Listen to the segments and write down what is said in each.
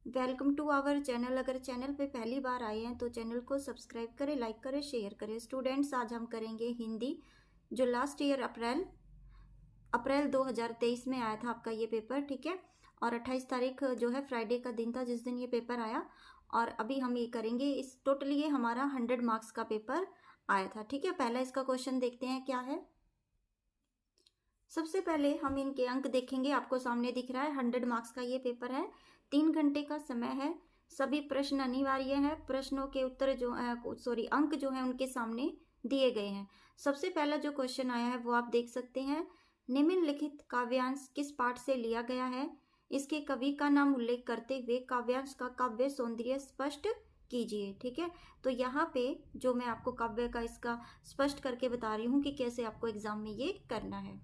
Welcome to our channel. अगर channel पे पहली बार आए हैं तो चैनल को सब्सक्राइब करें, लाइक करें, शेयर करें। स्टूडेंट्स, आज हम करेंगे हिंदी। जो लास्ट ईयर अप्रैल 2023 में आया था आपका ये पेपर, ठीक है। और 28 तारीख जो है फ्राइडे का दिन था जिस दिन ये पेपर आया। और अभी हम ये करेंगे, इस टोटली ये हमारा 100 मार्क्स का पेपर आया था, ठीक है। पहला इसका क्वेश्चन देखते हैं क्या है। सबसे पहले हम इनके अंक देखेंगे। आपको सामने दिख रहा है 100 मार्क्स का ये पेपर है। 3 घंटे का समय है। सभी प्रश्न अनिवार्य है। प्रश्नों के उत्तर जो अंक जो है उनके सामने दिए गए हैं। सबसे पहला जो क्वेश्चन आया है वो आप देख सकते हैं। निम्नलिखित काव्यांश किस पाठ से लिया गया है? इसके कवि का नाम उल्लेख करते हुए काव्यांश का काव्य सौंदर्य स्पष्ट कीजिए, ठीक है। तो यहाँ पे जो मैं आपको काव्य का इसका स्पष्ट करके बता रही हूँ कि कैसे आपको एग्जाम में ये करना है।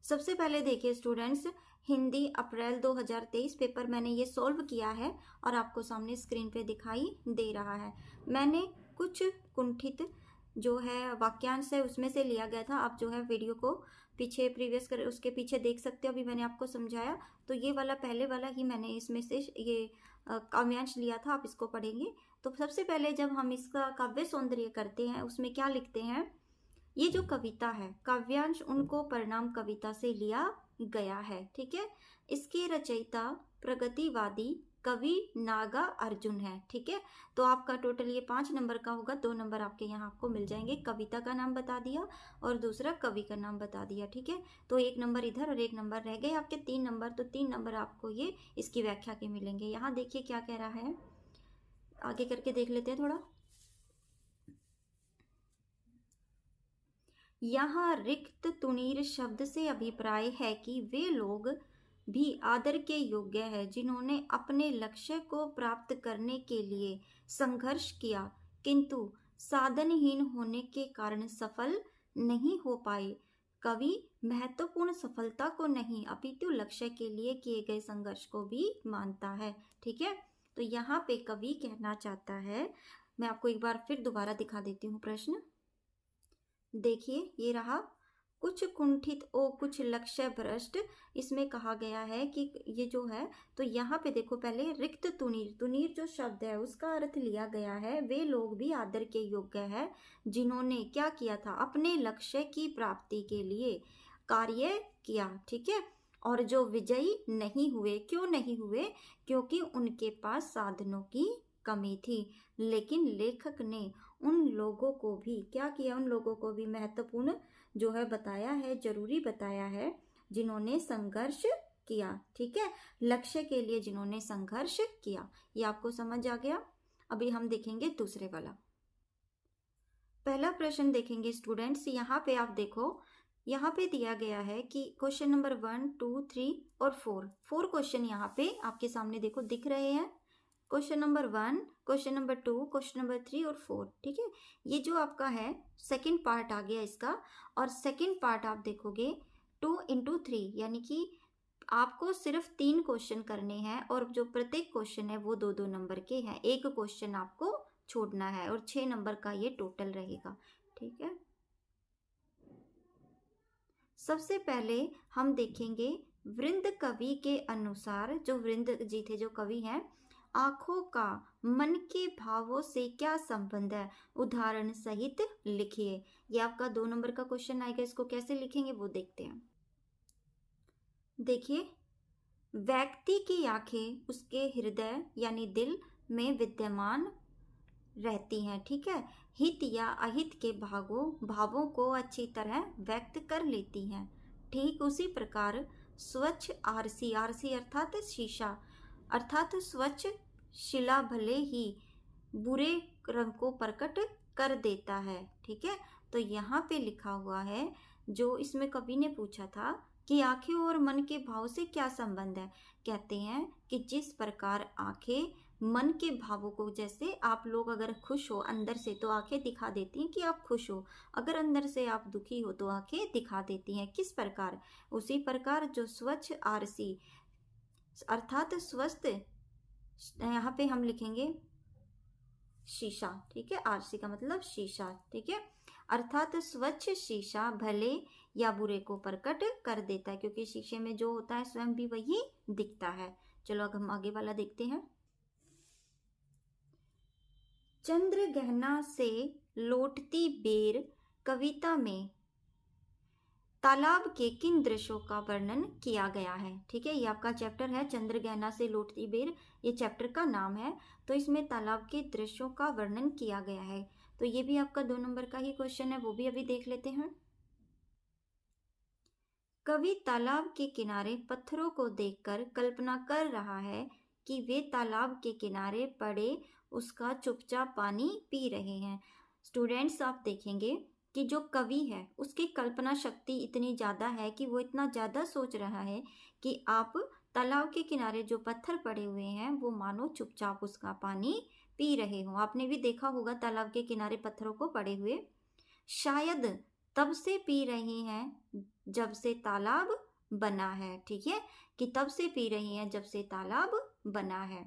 सबसे पहले देखिए स्टूडेंट्स, हिंदी अप्रैल 2023 पेपर मैंने ये सॉल्व किया है और आपको सामने स्क्रीन पे दिखाई दे रहा है। मैंने कुछ कुंठित जो है वाक्यांश है उसमें से लिया गया था। आप जो है वीडियो को पीछे उसके पीछे देख सकते हो। अभी मैंने आपको समझाया तो ये वाला पहले वाला ही मैंने इसमें से ये काव्यांश लिया था। आप इसको पढ़ेंगे। तो सबसे पहले जब हम इसका काव्य सौंदर्य करते हैं उसमें क्या लिखते हैं, ये जो कविता है काव्यांश उनको परिणाम कविता से लिया गया है, ठीक है। इसके रचयिता प्रगतिवादी कवि नागा अर्जुन है, ठीक है। तो आपका टोटल ये 5 नंबर का होगा। 2 नंबर आपके यहाँ आपको मिल जाएंगे। कविता का नाम बता दिया और दूसरा कवि का नाम बता दिया, ठीक है। तो 1 नंबर इधर और 1 नंबर रह गए आपके। 3 नंबर, तो 3 नंबर आपको ये इसकी व्याख्या के मिलेंगे। यहाँ देखिए क्या कह रहा है, आगे करके देख लेते हैं थोड़ा। यहाँ रिक्त तुनीर शब्द से अभिप्राय है कि वे लोग भी आदर के योग्य है जिन्होंने अपने लक्ष्य को प्राप्त करने के लिए संघर्ष किया किंतु साधनहीन होने के कारण सफल नहीं हो पाए। कवि महत्वपूर्ण सफलता को नहीं अपितु लक्ष्य के लिए किए गए संघर्ष को भी मानता है, ठीक है। तो यहाँ पे कवि कहना चाहता है, मैं आपको एक बार फिर दोबारा दिखा देती हूँ प्रश्न। देखिए ये रहा, कुछ कुंठित ओ कुछ लक्ष्य भ्रष्ट। इसमें कहा गया है कि ये जो है, तो यहाँ पे देखो पहले रिक्त तुनीर, तुनीर जो शब्द है उसका अर्थ लिया गया है वे लोग भी आदर के योग्य है जिन्होंने क्या किया था, अपने लक्ष्य की प्राप्ति के लिए कार्य किया, ठीक है। और जो विजयी नहीं हुए, क्यों नहीं हुए? क्योंकि उनके पास साधनों की कमी थी। लेकिन लेखक ने उन लोगों को भी क्या किया, उन लोगों को भी महत्वपूर्ण जो है बताया है, जरूरी बताया है जिन्होंने संघर्ष किया, ठीक है। लक्ष्य के लिए जिन्होंने संघर्ष किया। ये आपको समझ आ गया। अभी हम देखेंगे दूसरे वाला। पहला प्रश्न देखेंगे स्टूडेंट्स। यहाँ पे आप देखो, यहाँ पे दिया गया है कि क्वेश्चन नंबर 1, 2, 3 और 4 क्वेश्चन यहाँ पे आपके सामने देखो दिख रहे हैं। Question number 1, question number 2, question number 3 और 4, ठीक है। ये जो आपका है सेकंड पार्ट आ गया इसका। और सेकंड पार्ट आप देखोगे 2 into 3, यानी कि आपको सिर्फ 3 क्वेश्चन करने हैं और जो प्रत्येक क्वेश्चन है वो 2-2 नंबर के हैं। एक क्वेश्चन आपको छोड़ना है और 6 नंबर का ये टोटल रहेगा, ठीक है। सबसे पहले हम देखेंगे वृंद कवि के अनुसार, जो वृंद जी थे जो कवि हैं, आंखों का मन के भावों से क्या संबंध है, उदाहरण सहित लिखिए। ये आपका 2 नंबर का क्वेश्चन आएगा। इसको कैसे लिखेंगे वो देखते हैं। देखिए, व्यक्ति की आंखें उसके हृदय यानी दिल में विद्यमान रहती हैं, ठीक है। हित या अहित के भावों को अच्छी तरह व्यक्त कर लेती हैं। ठीक उसी प्रकार स्वच्छ आरसी, आरसी अर्थात शीशा, अर्थात स्वच्छ शिला भले ही बुरे रंग को प्रकट कर देता है, ठीक है। तो यहाँ पे लिखा हुआ है, जो इसमें कवि ने पूछा था कि आंखें और मन के भाव से क्या संबंध है। कहते हैं कि जिस प्रकार आंखें मन के भावों को, जैसे आप लोग अगर खुश हो अंदर से तो आंखें दिखा देती हैं कि आप खुश हो, अगर अंदर से आप दुखी हो तो आंखें दिखा देती हैं। किस प्रकार? उसी प्रकार जो स्वच्छ आरसी अर्थात स्वस्थ, यहाँ पे हम लिखेंगे शीशा, ठीक है। आरसी का मतलब शीशा, ठीक है। अर्थात स्वच्छ शीशा भले या बुरे को प्रकट कर देता है, क्योंकि शीशे में जो होता है स्वयं भी वही दिखता है। चलो अब हम आगे वाला देखते हैं। चंद्र गहना से लौटती बेर कविता में तालाब के किन दृश्यों का वर्णन किया गया है? ठीक है, ये आपका चैप्टर है चंद्र गहना से लौटती बेर, ये चैप्टर का नाम है। तो इसमें तालाब के दृश्यों का वर्णन किया गया है। तो ये भी आपका 2 नंबर का ही क्वेश्चन है, वो भी अभी देख लेते हैं। कवि तालाब के किनारे पत्थरों को देखकर कल्पना कर रहा है कि वे तालाब के किनारे पड़े उसका चुपचाप पानी पी रहे हैं। स्टूडेंट्स, आप देखेंगे कि जो कवि है उसकी कल्पना शक्ति इतनी ज़्यादा है कि वो इतना ज़्यादा सोच रहा है कि आप तालाब के किनारे जो पत्थर पड़े हुए हैं वो मानो चुपचाप उसका पानी पी रहे हो। आपने भी देखा होगा तालाब के किनारे पत्थरों को पड़े हुए। शायद तब से पी रही हैं जब से तालाब बना है। ठीक है, कि तब से पी रही हैं जब से तालाब बना है।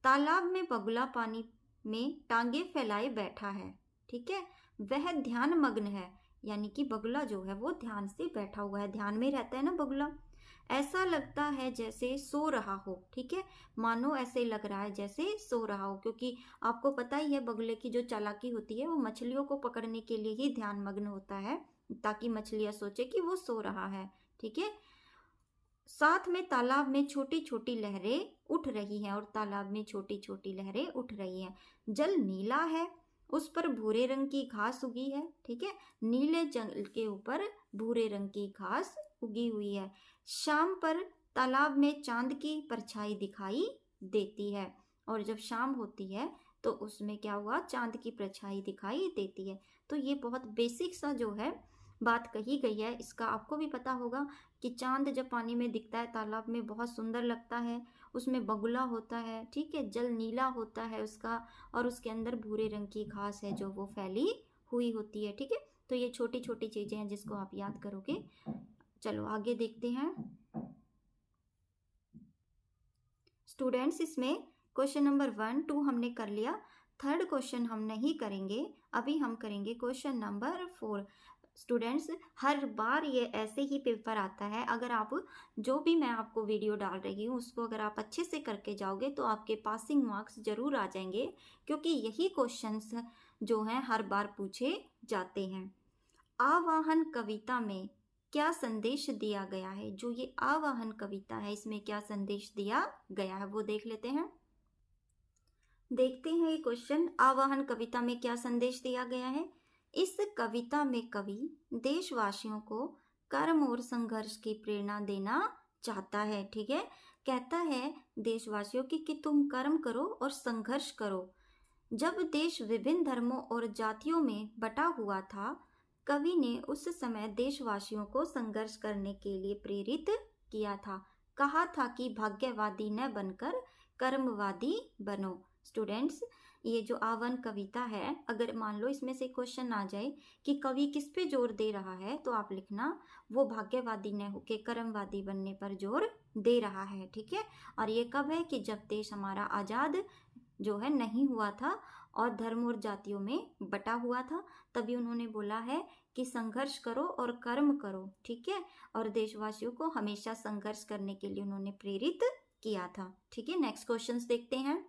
तालाब में बगुला पानी में टांगे फैलाए बैठा है। ठीक है, वह ध्यान मग्न है, यानी कि बगुला जो है वो ध्यान से बैठा हुआ है, ध्यान में रहता है ना बगुला। ऐसा लगता है जैसे सो रहा हो। ठीक है, मानो ऐसे लग रहा है जैसे सो रहा हो, क्योंकि आपको पता ही है बगुले की जो चालाकी होती है वो मछलियों को पकड़ने के लिए ही ध्यान मग्न होता है, ताकि मछलियां सोचे कि वो सो रहा है। ठीक है, साथ में तालाब में छोटी छोटी लहरें उठ रही हैं, और तालाब में छोटी छोटी लहरें उठ रही हैं। जल नीला है, उस पर भूरे रंग की घास उगी है। ठीक है, नीले जल के ऊपर भूरे रंग की घास उगी हुई है। शाम पर तालाब में चांद की परछाई दिखाई देती है, और जब शाम होती है तो उसमें क्या हुआ, चांद की परछाई दिखाई देती है। तो ये बहुत बेसिक सा जो है बात कही गई है। इसका आपको भी पता होगा कि चांद जब पानी में दिखता है तालाब में बहुत सुंदर लगता है, उसमें बगुला होता है। ठीक है, जल नीला होता है उसका, और उसके अंदर भूरे रंग की घास है जो वो फैली हुई होती है। ठीक है, तो ये छोटी छोटी चीजें हैं जिसको आप याद करोगे। चलो आगे देखते हैं। स्टूडेंट्स, इसमें क्वेश्चन नंबर 1, 2 हमने कर लिया। थर्ड क्वेश्चन हम नहीं करेंगे, अभी हम करेंगे क्वेश्चन नंबर 4। स्टूडेंट्स, हर बार ये ऐसे ही पेपर आता है। अगर आप जो भी मैं आपको वीडियो डाल रही हूँ उसको अगर आप अच्छे से करके जाओगे तो आपके पासिंग मार्क्स जरूर आ जाएंगे, क्योंकि यही क्वेश्चंस जो हैं हर बार पूछे जाते हैं। आवाहन कविता में क्या संदेश दिया गया है? जो ये आवाहन कविता है इसमें क्या संदेश दिया गया है वो देख लेते हैं। देखते हैं ये क्वेश्चन, आवाहन कविता में क्या संदेश दिया गया है। इस कविता में कवि देशवासियों को कर्म और संघर्ष की प्रेरणा देना चाहता है। ठीक है, कहता है देशवासियों की कि तुम कर्म करो और संघर्ष करो। जब देश विभिन्न धर्मों और जातियों में बटा हुआ था, कवि ने उस समय देशवासियों को संघर्ष करने के लिए प्रेरित किया था। कहा था कि भाग्यवादी न बनकर कर्मवादी बनो। स्टूडेंट्स, ये जो आवाहन कविता है, अगर मान लो इसमें से क्वेश्चन आ जाए कि कवि किस पे जोर दे रहा है, तो आप लिखना वो भाग्यवादी न होके कर्मवादी बनने पर जोर दे रहा है। ठीक है, और ये कब है कि जब देश हमारा आज़ाद जो है नहीं हुआ था और धर्म और जातियों में बटा हुआ था, तभी उन्होंने बोला है कि संघर्ष करो और कर्म करो। ठीक है, और देशवासियों को हमेशा संघर्ष करने के लिए उन्होंने प्रेरित किया था। ठीक है, नेक्स्ट क्वेश्चंस देखते हैं।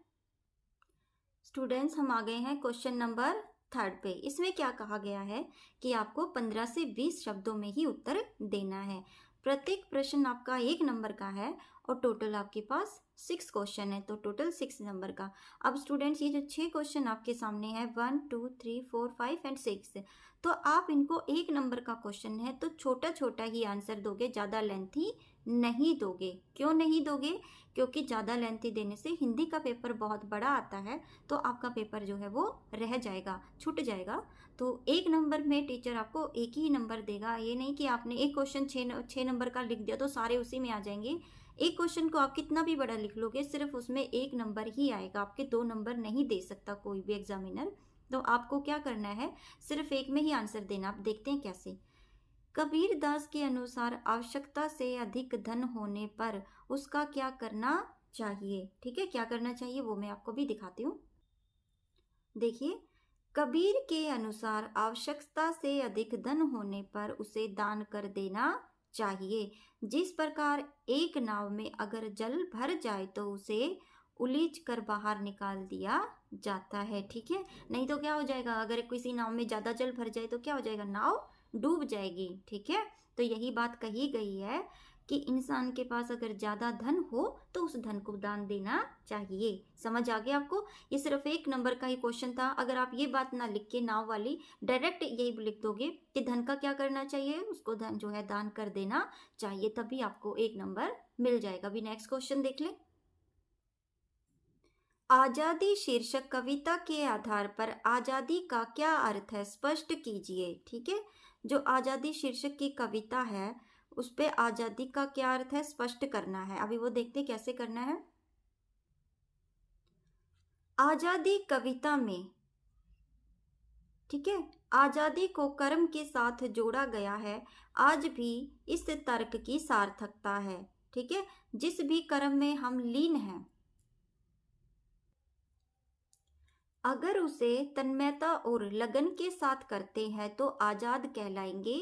स्टूडेंट्स, हम आ गए हैं क्वेश्चन नंबर 3 पे। इसमें क्या कहा गया है कि आपको 15 से 20 शब्दों में ही उत्तर देना है। प्रत्येक प्रश्न आपका 1 नंबर का है और टोटल आपके पास 6 क्वेश्चन है, तो टोटल 6 नंबर का। अब स्टूडेंट्स, ये जो 6 क्वेश्चन आपके सामने है 1 2 3 4 5 एंड 6, तो आप इनको 1 नंबर का क्वेश्चन है तो छोटा छोटा ही आंसर दोगे, ज़्यादा लेंथी नहीं दोगे। क्यों नहीं दोगे? क्योंकि ज़्यादा लेंथी देने से हिंदी का पेपर बहुत बड़ा आता है, तो आपका पेपर जो है वो रह जाएगा, छूट जाएगा। तो 1 नंबर में टीचर आपको 1 ही नंबर देगा। ये नहीं कि आपने एक क्वेश्चन 6 नंबर का लिख दिया तो सारे उसी में आ जाएंगे। एक क्वेश्चन को आप कितना भी बड़ा लिख लोगे, सिर्फ उसमें 1 नंबर ही आएगा, आपके 2 नंबर नहीं दे सकता कोई भी एग्जामिनर। तो आपको क्या करना है, सिर्फ 1 में ही आंसर देना। आप देखते हैं कैसे। कबीर दास के अनुसार आवश्यकता से अधिक धन होने पर उसका क्या करना चाहिए? ठीक है, क्या करना चाहिए वो मैं आपको भी दिखाती हूँ। देखिए, कबीर के अनुसार आवश्यकता से अधिक धन होने पर उसे दान कर देना चाहिए। जिस प्रकार एक नाव में अगर जल भर जाए तो उसे उलीच कर बाहर निकाल दिया जाता है, ठीक है। नहीं तो क्या हो जाएगा, अगर किसी नाव में ज्यादा जल भर जाए तो क्या हो जाएगा, नाव डूब जाएगी, ठीक है। तो यही बात कही गई है कि इंसान के पास अगर ज्यादा धन हो तो उस धन को दान देना चाहिए। समझ आ गया आपको? ये सिर्फ एक नंबर का ही क्वेश्चन था। अगर आप ये बात ना लिख के नाव वाली डायरेक्ट यही लिख दोगे कि धन का क्या करना चाहिए, उसको धन जो है दान कर देना चाहिए, तभी आपको एक नंबर मिल जाएगा। अभी नेक्स्ट क्वेश्चन देख ले। आजादी शीर्षक कविता के आधार पर आजादी का क्या अर्थ है स्पष्ट कीजिए, ठीक है। जो आजादी शीर्षक की कविता है उस पे आजादी का क्या अर्थ है स्पष्ट करना है। अभी वो देखते कैसे करना है। आजादी कविता में, ठीक है, आजादी को कर्म के साथ जोड़ा गया है। आज भी इस तर्क की सार्थकता है, ठीक है। जिस भी कर्म में हम लीन हैं, अगर उसे तन्मयता और लगन के साथ करते हैं तो आजाद कहलाएंगे।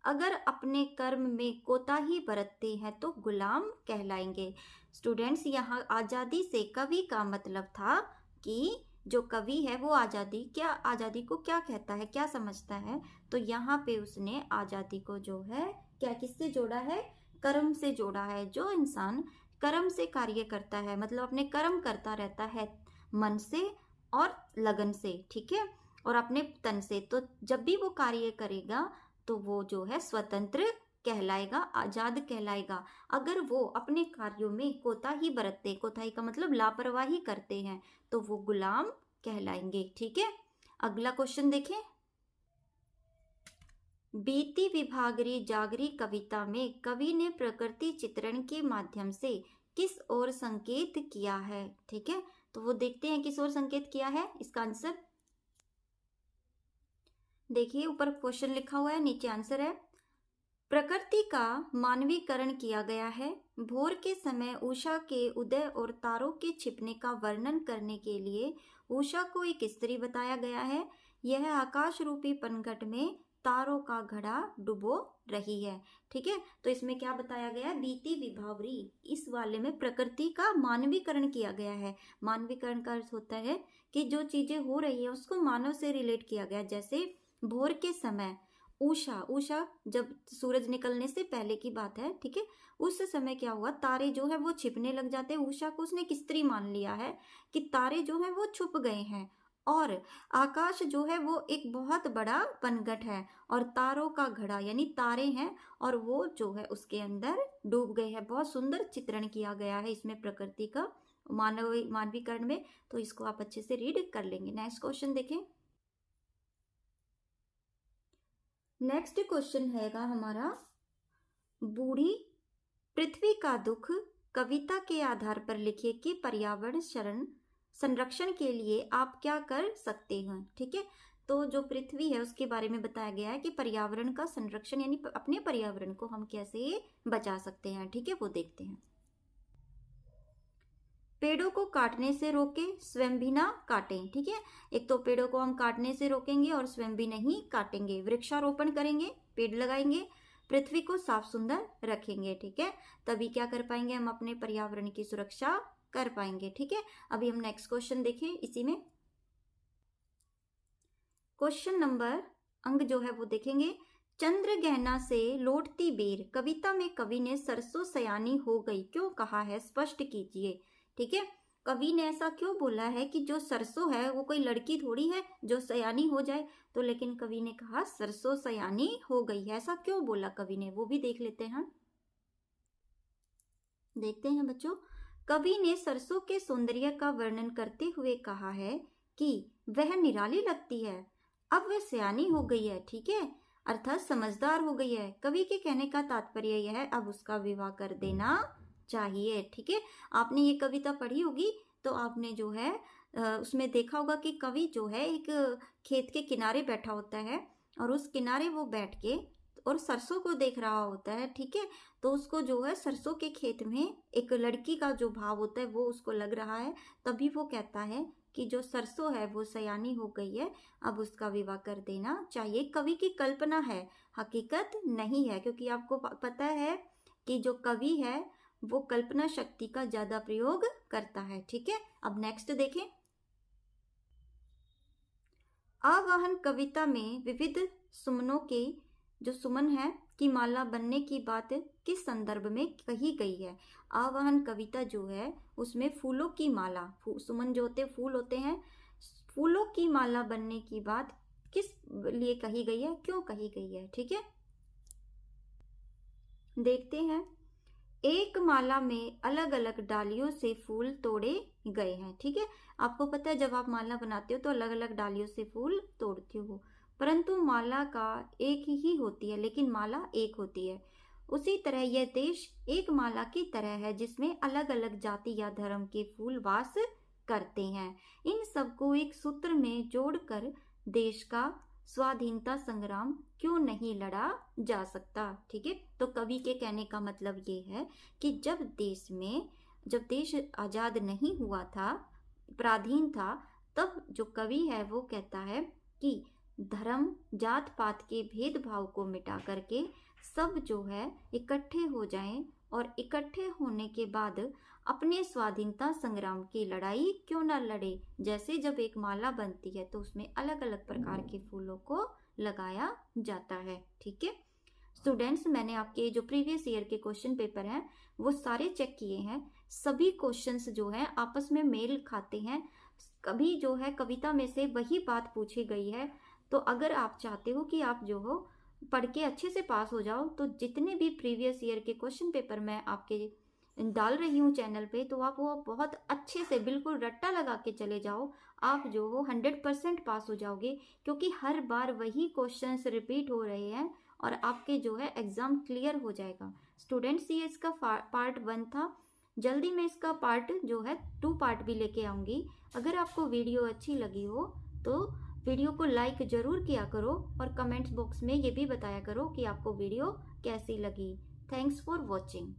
अगर अपने कर्म में कोताही बरतते हैं तो गुलाम कहलाएंगे। स्टूडेंट्स, यहाँ आजादी से कवि का मतलब था कि जो कवि है वो आजादी को क्या कहता है, क्या समझता है। तो यहाँ पे उसने आजादी को जो है क्या किससे जोड़ा है, कर्म से जोड़ा है। जो इंसान कर्म से कार्य करता है, मतलब अपने कर्म करता रहता है मन से और लगन से, ठीक है, और अपने तन से, तो जब भी वो कार्य करेगा तो वो जो है स्वतंत्र कहलाएगा, आजाद कहलाएगा। अगर वो अपने कार्यों में कोताही बरतते, कोताही का मतलब लापरवाही करते हैं, तो वो गुलाम कहलाएंगे, ठीक है। अगला क्वेश्चन देखें। बीती विभागरी जागरी कविता में कवि ने प्रकृति चित्रण के माध्यम से किस ओर संकेत किया है, ठीक है। तो वो देखते हैं किस ओर संकेत किया है। इसका आंसर देखिए, ऊपर क्वेश्चन लिखा हुआ है, नीचे आंसर है। प्रकृति का मानवीकरण किया गया है। भोर के समय उषा के उदय और तारों के छिपने का वर्णन करने के लिए उषा को एक स्त्री बताया गया है। यह आकाश रूपी पनघट में तारों का घड़ा डुबो रही है, ठीक है। तो इसमें क्या बताया गया है, बीती विभावरी, इस वाले में प्रकृति का मानवीकरण किया गया है। मानवीकरण का अर्थ होता है कि जो चीजें हो रही है उसको मानव से रिलेट किया गया। जैसे भोर के समय उषा जब सूरज निकलने से पहले की बात है, ठीक है। उस समय क्या हुआ, तारे जो है वो छिपने लग जाते हैं। उषा को उसने एक स्त्री मान लिया है कि तारे जो है वो छुप गए हैं, और आकाश जो है वो एक बहुत बड़ा पनघट है, और तारों का घड़ा यानी तारे हैं, और वो जो है उसके अंदर डूब गए हैं। बहुत सुंदर चित्रण किया गया है इसमें प्रकृति का मानवीकरण में। तो इसको आप अच्छे से रीड कर लेंगे। नेक्स्ट क्वेश्चन देखें। नेक्स्ट क्वेश्चन हैगा हमारा, बूढ़ी पृथ्वी का दुख कविता के आधार पर लिखिए कि पर्यावरण संरक्षण के लिए आप क्या कर सकते हैं, ठीक है। तो जो पृथ्वी है उसके बारे में बताया गया है कि पर्यावरण का संरक्षण यानी अपने पर्यावरण को हम कैसे बचा सकते हैं, ठीक है, वो देखते हैं। पेड़ों को काटने से रोके, स्वयं भी ना काटें, ठीक है। एक तो पेड़ों को हम काटने से रोकेंगे और स्वयं भी नहीं काटेंगे। वृक्षारोपण करेंगे, पेड़ लगाएंगे, पृथ्वी को साफ सुंदर रखेंगे, ठीक है। तभी क्या कर पाएंगे, हम अपने पर्यावरण की सुरक्षा कर पाएंगे, ठीक है। अभी हम नेक्स्ट क्वेश्चन देखें। इसी में क्वेश्चन नंबर अंक जो है वो देखेंगे। चंद्र गहना से लौटती बेर कविता में कवि ने सरसों सयानी हो गई क्यों कहा है स्पष्ट कीजिए, ठीक है। कवि ने ऐसा क्यों बोला है कि जो सरसों है वो कोई लड़की थोड़ी है जो सयानी हो जाए, तो लेकिन कवि ने कहा सरसों सयानी हो गई है, ऐसा क्यों बोला कवि ने, वो भी देख लेते हैं। देखते हैं बच्चों। कवि ने सरसों के सौंदर्य का वर्णन करते हुए कहा है कि वह निराली लगती है, अब वह सयानी हो गई है, ठीक है, अर्थात समझदार हो गई है। कवि के कहने का तात्पर्य यह है अब उसका विवाह कर देना चाहिए, ठीक है। आपने ये कविता पढ़ी होगी तो आपने जो है उसमें देखा होगा कि कवि जो है एक खेत के किनारे बैठा होता है, और उस किनारे वो बैठ के और सरसों को देख रहा होता है, ठीक है। तो उसको जो है सरसों के खेत में एक लड़की का जो भाव होता है वो उसको लग रहा है, तभी वो कहता है कि जो सरसों है वो सयानी हो गई है, अब उसका विवाह कर देना चाहिए। कवि की कल्पना है, हकीकत नहीं है, क्योंकि आपको पता है कि जो कवि है वो कल्पना शक्ति का ज्यादा प्रयोग करता है, ठीक है। अब नेक्स्ट देखें। आवाहन कविता में विविध सुमनों के जो सुमन है की माला बनने की बात किस संदर्भ में कही गई है। आवाहन कविता जो है उसमें फूलों की माला, सुमन जो होते फूल होते हैं, फूलों की माला बनने की बात किस लिए कही गई है, क्यों कही गई है, ठीक है। देखते हैं। एक माला में अलग अलग डालियों से फूल तोड़े गए हैं, ठीक है। आपको पता है जब आप माला बनाते हो तो अलग अलग डालियों से फूल तोड़ते हो, परंतु माला का एक ही होती है, लेकिन माला एक होती है। उसी तरह यह देश एक माला की तरह है जिसमें अलग अलग जाति या धर्म के फूल वास करते हैं। इन सबको एक सूत्र में जोड़कर देश का स्वाधीनता संग्राम क्यों नहीं लड़ा जा सकता, ठीक है। तो कवि के कहने का मतलब ये है कि जब देश आजाद नहीं हुआ था, पराधीन था, तब जो कवि है वो कहता है कि धर्म जात पात के भेदभाव को मिटा करके सब जो है इकट्ठे हो जाएं, और इकट्ठे होने के बाद अपने स्वाधीनता संग्राम की लड़ाई क्यों ना लड़े। जैसे जब एक माला बनती है तो उसमें अलग अलग प्रकार के फूलों को लगाया जाता है, ठीक है। स्टूडेंट्स, मैंने आपके जो प्रीवियस ईयर के क्वेश्चन पेपर हैं वो सारे चेक किए हैं। सभी क्वेश्चंस जो हैं आपस में मेल खाते हैं, कभी जो है कविता में से वही बात पूछी गई है। तो अगर आप चाहते हो कि आप जो हो पढ़ के अच्छे से पास हो जाओ, तो जितने भी प्रीवियस ईयर के क्वेश्चन पेपर मैं आपके डाल रही हूँ चैनल पे, तो आप वो बहुत अच्छे से बिल्कुल रट्टा लगा के चले जाओ, आप जो हो 100% पास हो जाओगे, क्योंकि हर बार वही क्वेश्चंस रिपीट हो रहे हैं और आपके जो है एग्जाम क्लियर हो जाएगा। स्टूडेंट्स, ये इसका पार्ट 1 था। जल्दी मैं इसका पार्ट जो है 2 पार्ट भी लेके आऊँगी। अगर आपको वीडियो अच्छी लगी हो तो वीडियो को लाइक जरूर किया करो और कमेंट्स बॉक्स में ये भी बताया करो कि आपको वीडियो कैसी लगी। Thanks for watching.